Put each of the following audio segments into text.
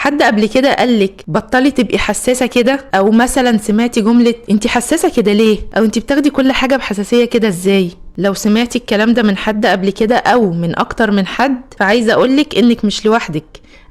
حد قبل كده قالك بطلي تبقي حساسة كده؟ او مثلا سمعتي جملة انتي حساسة كده ليه؟ او انتي بتاخدي كل حاجة بحساسية كده ازاي؟ لو سمعتي الكلام ده من حد قبل كده او من اكتر من حد، فعايزة اقولك انك مش لوحدك.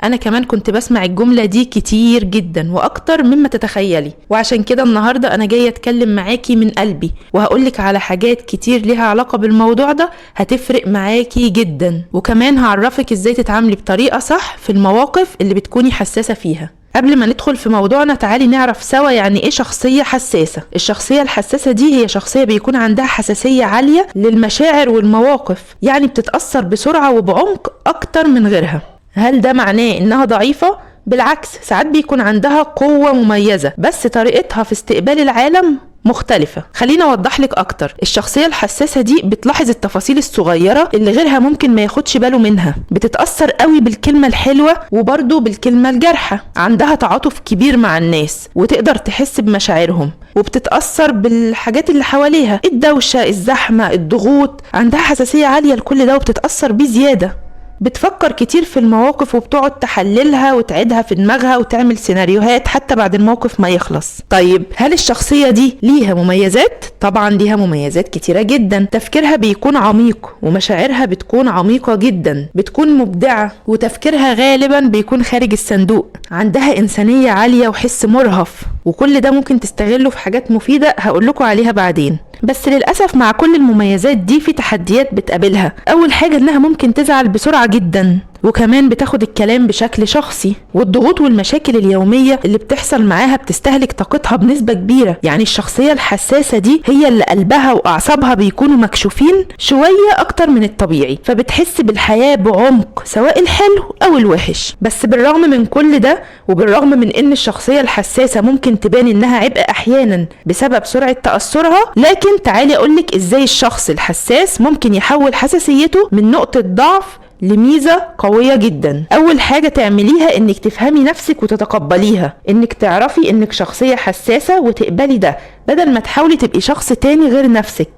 انا كمان كنت بسمع الجملة دي كتير جدا واكتر مما تتخيلي، وعشان كده النهاردة انا جاية اتكلم معاكي من قلبي، وهقولك على حاجات كتير ليها علاقة بالموضوع ده هتفرق معاكي جدا، وكمان هعرفك ازاي تتعاملي بطريقة صح في المواقف اللي بتكوني حساسة فيها. قبل ما ندخل في موضوعنا تعالي نعرف سوا يعني ايه شخصية حساسة. الشخصية الحساسة دي هي شخصية بيكون عندها حساسية عالية للمشاعر والمواقف، يعني بتتأثر بسرعة وبعمق اكتر من غيرها. هل ده معناه انها ضعيفة؟ بالعكس، ساعات بيكون عندها قوة مميزة، بس طريقتها في استقبال العالم مختلفة. خلينا اوضح لك اكتر. الشخصية الحساسة دي بتلاحظ التفاصيل الصغيرة اللي غيرها ممكن ما ياخدش باله منها، بتتأثر قوي بالكلمة الحلوة وبرضو بالكلمة الجارحة، عندها تعاطف كبير مع الناس وتقدر تحس بمشاعرهم، وبتتأثر بالحاجات اللي حواليها، الدوشة، الزحمة، الضغوط. عندها حساسية عالية لكل ده وبتتأثر بيه زيادة. بتفكر كتير في المواقف وبتقعد تحللها وتعيدها في دماغها وتعمل سيناريوهات حتى بعد الموقف ما يخلص. طيب هل الشخصية دي ليها مميزات؟ طبعا ليها مميزات كتيرة جدا. تفكيرها بيكون عميق ومشاعرها بتكون عميقة جدا، بتكون مبدعة وتفكيرها غالبا بيكون خارج الصندوق. عندها إنسانية عالية وحس مرهف، وكل ده ممكن تستغله في حاجات مفيدة هقولكوا عليها بعدين. بس للأسف مع كل المميزات دي في تحديات بتقابلها. أول حاجة إنها ممكن تزعل بسرعة جدا، وكمان بتاخد الكلام بشكل شخصي، والضغوط والمشاكل اليومية اللي بتحصل معاها بتستهلك طاقتها بنسبة كبيرة. يعني الشخصية الحساسة دي هي اللي قلبها وأعصابها بيكونوا مكشوفين شوية أكتر من الطبيعي، فبتحس بالحياة بعمق سواء الحلو أو الوحش. بس بالرغم من كل ده، وبالرغم من إن الشخصية الحساسة ممكن تبان إنها عبء أحيانا بسبب سرعة تأثرها، لكن تعالي أقولك إزاي الشخص الحساس ممكن يحول حساسيته من نقطة ضعف لميزة قوية جدا. اول حاجة تعمليها انك تفهمي نفسك وتتقبليها، انك تعرفي انك شخصية حساسة وتقبلي ده بدل ما تحاولي تبقي شخص تاني غير نفسك.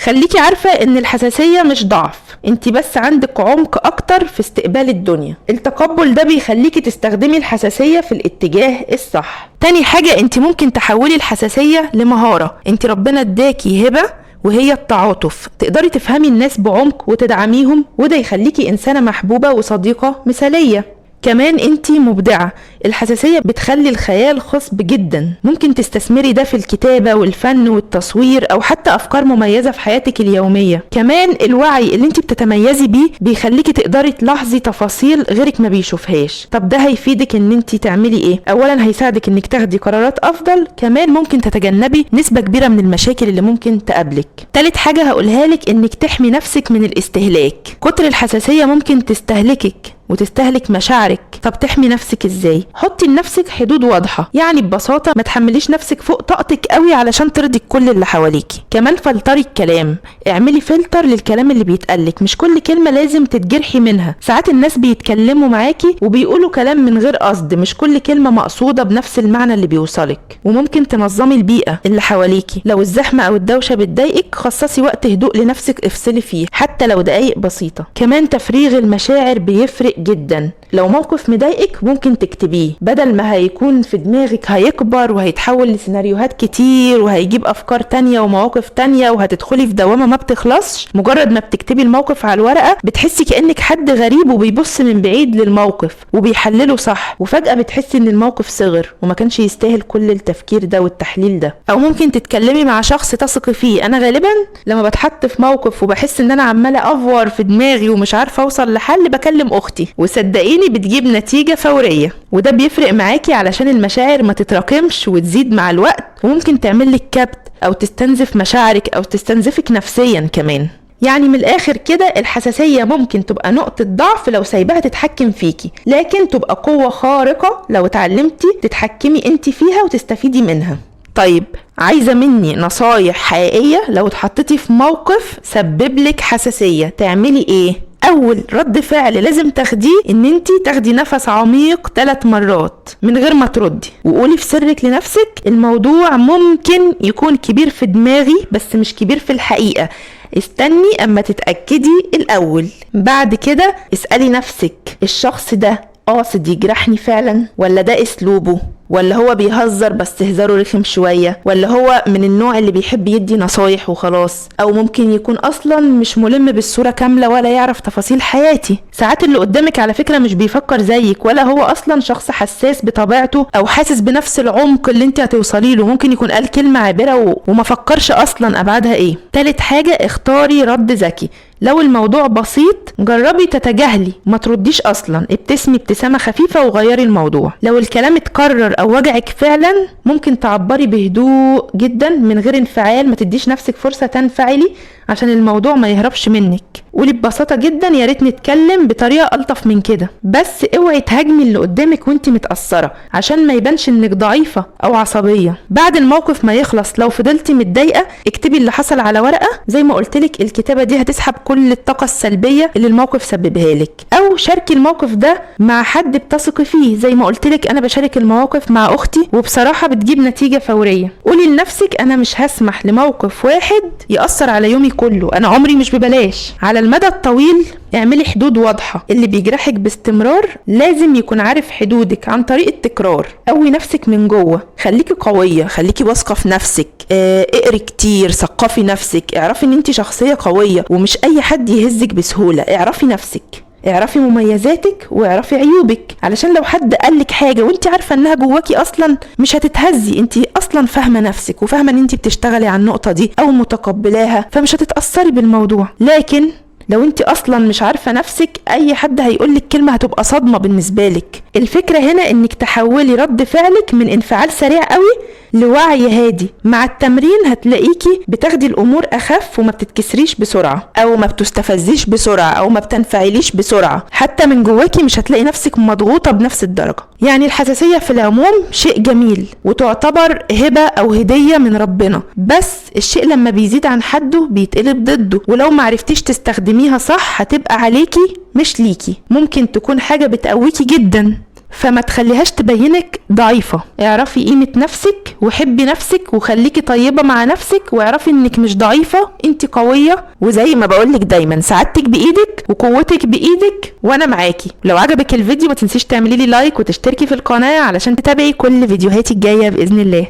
خليكي عارفة ان الحساسية مش ضعف، انت بس عندك عمق اكتر في استقبال الدنيا. التقبل ده بيخليكي تستخدمي الحساسية في الاتجاه الصح. تاني حاجة، انت ممكن تحولي الحساسية لمهارة. انت ربنا اداكي هبة وهي التعاطف، تقدري تفهمي الناس بعمق وتدعميهم، وده يخليكي إنسانة محبوبة وصديقة مثالية. كمان انتي مبدعة. الحساسية بتخلي الخيال خصب جدا، ممكن تستثمري ده في الكتابة والفن والتصوير او حتى افكار مميزة في حياتك اليومية. كمان الوعي اللي انتي بتتميزي بيه بيخليكي تقدري تلاحظي تفاصيل غيرك ما بيشوفهاش. طب ده هيفيدك ان انتي تعملي ايه؟ اولا هيساعدك انك تاخدي قرارات افضل، كمان ممكن تتجنبي نسبة كبيرة من المشاكل اللي ممكن تقابلك. تالت حاجة هقولها لك انك تحمي نفسك من الاستهلاك. كتر الحساسية ممكن تستهلكك وتستهلك مشاعرك. طب تحمي نفسك ازاي؟ حطي لنفسك حدود واضحة، يعني ببساطة ما تحمليش نفسك فوق طاقتك قوي علشان ترضي كل اللي حواليكي. كمان فلتري الكلام، اعملي فلتر للكلام اللي بيتقالك، مش كل كلمة لازم تتجرحي منها. ساعات الناس بيتكلموا معاكي وبيقولوا كلام من غير قصد، مش كل كلمة مقصودة بنفس المعنى اللي بيوصلك. وممكن تنظمي البيئة اللي حواليكي، لو الزحمة او الدوشة بتضايقك خصصي وقت هدوء لنفسك افصلي فيه حتى لو دقايق بسيطة. كمان تفريغ المشاعر بيفرق جدا. لو موقف مضايقك ممكن تكتبيه، بدل ما هيكون في دماغك هيكبر وهيتحول لسيناريوهات كتير وهيجيب افكار تانية ومواقف تانية وهتدخلي في دوامة ما بتخلصش. مجرد ما بتكتبي الموقف على الورقة بتحسي كأنك حد غريب وبيبص من بعيد للموقف وبيحلله صح، وفجأة بتحسي ان الموقف صغر وما كانش يستاهل كل التفكير ده والتحليل ده. او ممكن تتكلمي مع شخص تثقي فيه. انا غالبا لما بتحط في موقف وبحس ان انا عمالة افور في دماغي ومش عارفة اوصل لحل بكلم اختي، وصدقيني بتجيب نتيجة فورية. وده بيفرق معاكي علشان المشاعر ما تتراكمش وتزيد مع الوقت، وممكن تعملك كبت او تستنزف مشاعرك او تستنزفك نفسيا كمان. يعني من الاخر كده الحساسية ممكن تبقى نقطة ضعف لو سايباها تتحكم فيكي، لكن تبقى قوة خارقة لو اتعلمتي تتحكمي انت فيها وتستفيدي منها. طيب عايزة مني نصايح حقيقية لو اتحطيتي في موقف سبب لك حساسية تعملي ايه؟ اول رد فعل لازم تاخديه ان انتي تاخدي نفس عميق 3 مرات من غير ما تردي، وقولي في سرك لنفسك الموضوع ممكن يكون كبير في دماغي بس مش كبير في الحقيقة، استني اما تتأكدي الاول. بعد كده اسألي نفسك الشخص ده قاصد يجرحني فعلا، ولا ده اسلوبه، ولا هو بيهزر بس هزاره رخم شوية، ولا هو من النوع اللي بيحب يدي نصايح وخلاص، او ممكن يكون اصلا مش ملم بالصورة كاملة ولا يعرف تفاصيل حياتي. ساعات اللي قدامك على فكرة مش بيفكر زيك، ولا هو اصلا شخص حساس بطبيعته او حاسس بنفس العمق اللي انت هتوصلي له. ممكن يكون قال كلمة عابرة وما فكرش اصلا ابعادها ايه. تالت حاجة، اختاري رد ذكي. لو الموضوع بسيط جربي تتجاهلي، ما ترديش اصلا، ابتسمي ابتسامة خفيفة وغيري الموضوع. لو الكلام اتكرر او وجعك فعلا ممكن تعبري بهدوء جدا من غير انفعال، ما تديش نفسك فرصة تنفعلي عشان الموضوع ما يهربش منك. قولي ببساطة جدا يا ريت نتكلم بطريقة ألطف من كده، بس اوعي تهاجمي اللي قدامك وانت متأثرة عشان ما يبانش انك ضعيفة او عصبية. بعد الموقف ما يخلص لو فضلتي متضايقة اكتبي اللي حصل على ورقة، زي ما قلتلك الكتابة دي هتسحب كل الطاقة السلبية اللي الموقف سببها لك. او شاركي الموقف ده مع حد بتثقي فيه، زي ما قلتلك انا بشارك المواقف مع اختي وبصراحة بتجيب نتيجة فورية. قولي لنفسك انا مش هسمح لموقف واحد يأثر على يومي كله، انا عمري مش ببلاش. على المدى الطويل اعملي حدود واضحة، اللي بيجرحك باستمرار لازم يكون عارف حدودك عن طريق التكرار. قوي نفسك من جوه، خليكي قوية، خليكي واثقة في نفسك، اقري كتير، ثقفي نفسك، اعرفي ان انت شخصية قوية ومش اي حد يهزك بسهولة. اعرفي نفسك، اعرفي مميزاتك واعرفي عيوبك، علشان لو حد قالك حاجة وانت عارفة انها جواكي اصلا مش هتتهزي. انت اصلا فاهمة نفسك وفاهمة ان انت بتشتغلي على النقطة دي او متقبلاها، فمش هتتأثري بالموضوع. لكن لو انت اصلا مش عارفة نفسك اي حد هيقولك كلمة هتبقى صدمة بالنسبة لك. الفكرة هنا انك تحولي رد فعلك من انفعال سريع قوي لوعي هادي. مع التمرين هتلاقيكي بتاخدي الامور اخف وما بتتكسريش بسرعة او ما بتستفزيش بسرعة او ما بتنفعليش بسرعة. حتى من جواكي مش هتلاقي نفسك مضغوطة بنفس الدرجة. يعني الحساسية في العموم شيء جميل وتعتبر هبة او هدية من ربنا، بس الشيء لما بيزيد عن حده بيتقلب ضده، ولو معرفتيش تستخدميها صح هتبقى عليكي مش ليكي. ممكن تكون حاجة بتقويكي جدا، فما تخليهاش تبينك ضعيفة. اعرفي قيمة نفسك وحبي نفسك وخليكي طيبة مع نفسك، واعرفي انك مش ضعيفة، انت قوية. وزي ما بقولك دايما سعادتك بايدك وقوتك بايدك وانا معاكي. لو عجبك الفيديو ما تنسيش تعملي لي لايك وتشتركي في القناة علشان تتابعي كل فيديوهاتي الجاية بإذن الله.